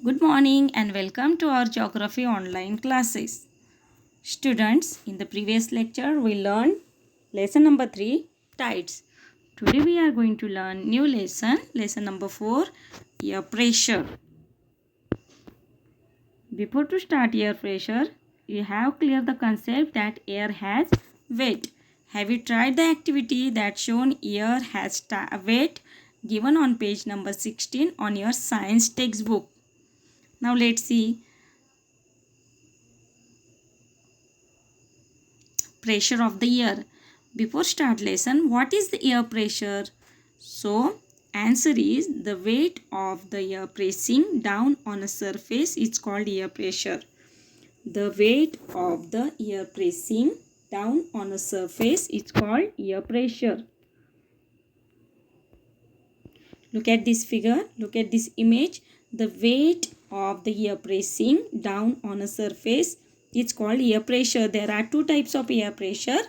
Good morning and welcome to our geography online classes. Students, in the previous lecture we learned lesson number 3, tides. Today we are going to learn new lesson number 4, air pressure. Before to start air pressure, you have clear the concept that air has weight. Have you tried the activity that shown air has weight given on page number 16 on your science textbook? Now let's see pressure of the air. Before start lesson, what is the air pressure? So answer is the weight of the air pressing down on a surface is called air pressure. The weight of the air pressing down on a surface is called air pressure. Look at this figure, look at this image. The weight of the air pressing down on a surface is called air pressure. There are two types of air pressure,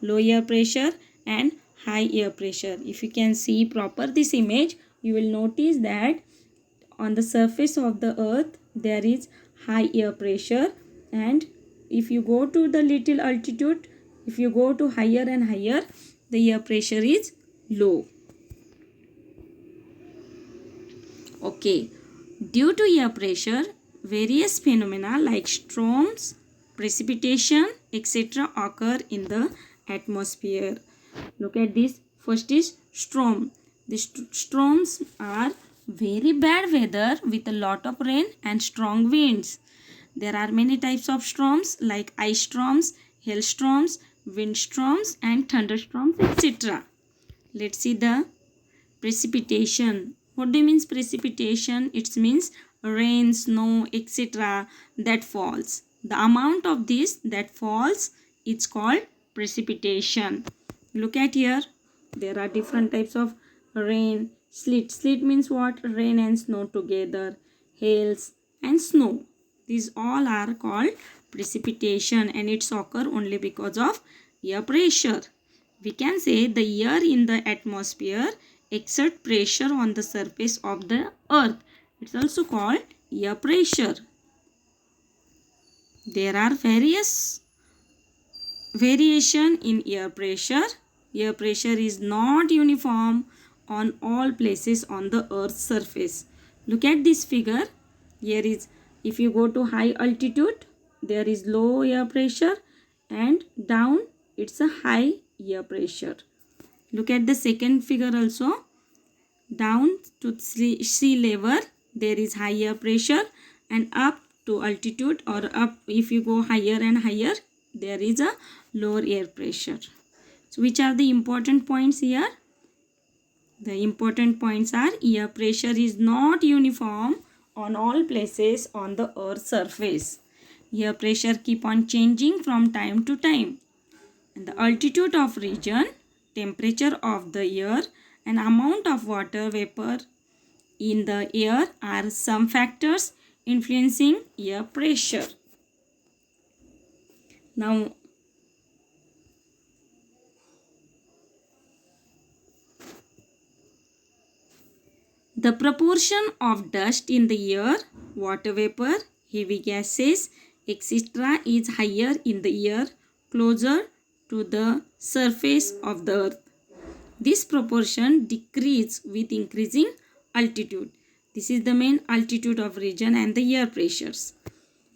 low air pressure and high air pressure. If you can see proper this image, you will notice that on the surface of the earth there is high air pressure, and if you go to the little altitude, if you go to higher and higher, the air pressure is low. Okay, due to air pressure, various phenomena like storms, precipitation, etc. occur in the atmosphere. Look at this. First is storm. The storms are very bad weather with a lot of rain and strong winds. There are many types of storms like ice storms, hailstorms, windstorms and thunderstorms, etc. Let's see the precipitation. What do you mean precipitation? It means rain, snow, etc. that falls. The amount of this that falls is called precipitation. Look at here. There are different types of rain. Sleet. Sleet means what? Rain and snow together. Hails and snow. These all are called precipitation, and it's occur only because of air pressure. We can say the air in the atmosphere exert pressure on the surface of the earth. It's also called air pressure. There are variation in air pressure. Air pressure is not uniform on all places on the earth's surface. Look at this figure. Here is, if you go to high altitude, there is low air pressure, and down it's a high air pressure. Look at the second figure also. Down to sea level there is higher pressure, and up to altitude or up, if you go higher and higher, there is a lower air pressure. So which are the important points here? The important points are air pressure is not uniform on all places on the earth's surface. Air pressure keep on changing from time to time. And the altitude of region, temperature of the air and amount of water vapor in the air are some factors influencing air pressure. Now, the proportion of dust in the air, water vapor, heavy gases, etc. is higher in the air closer to the surface of the earth. This proportion decreases with increasing altitude. This is the main altitude of region and the air pressures.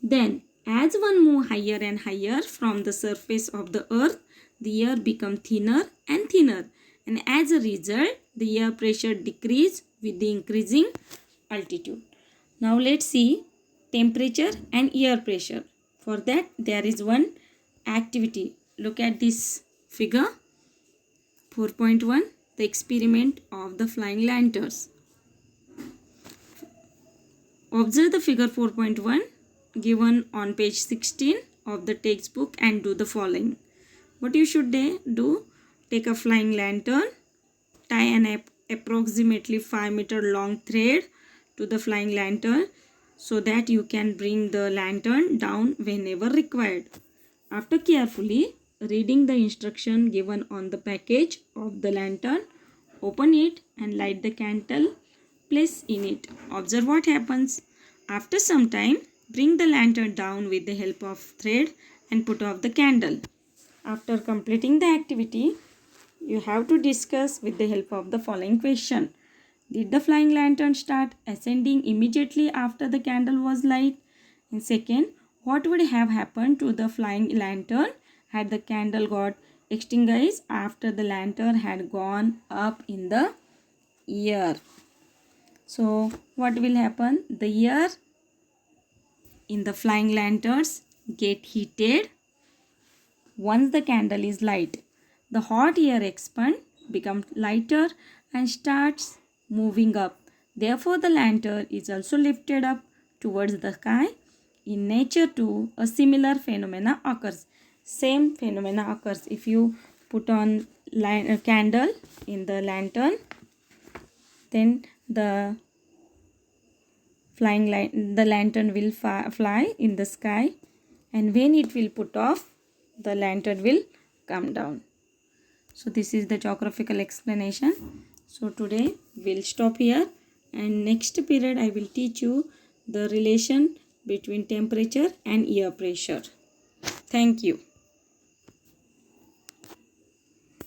Then, as one moves higher and higher from the surface of the earth, the air becomes thinner and thinner. And as a result, the air pressure decreases with the increasing altitude. Now let's see temperature and air pressure. For that, there is one activity. Look at this figure. 4.1, the experiment of the flying lanterns. Observe the figure 4.1 given on page 16 of the textbook and do the following. What you should do? Take a flying lantern, tie an approximately 5 meter long thread to the flying lantern so that you can bring the lantern down whenever required. After carefully reading the instruction given on the package of the lantern, open it and light the candle. Place in it. Observe what happens. After some time, bring the lantern down with the help of thread and put off the candle. After completing the activity, you have to discuss with the help of the following question. Did the flying lantern start ascending immediately after the candle was lit? And second, what would have happened to the flying lantern had the candle got extinguished after the lantern had gone up in the air? So, what will happen? The air in the flying lanterns get heated once the candle is lit. The hot air expands, becomes lighter and starts moving up. Therefore, the lantern is also lifted up towards the sky. In nature too, a similar phenomena occurs. Same phenomena occurs. If you put on a candle in the lantern, then the the lantern will fly in the sky, and when it will put off, the lantern will come down. So this is the geographical explanation. So today we'll stop here, and next period I will teach you the relation between temperature and air pressure. Thank you.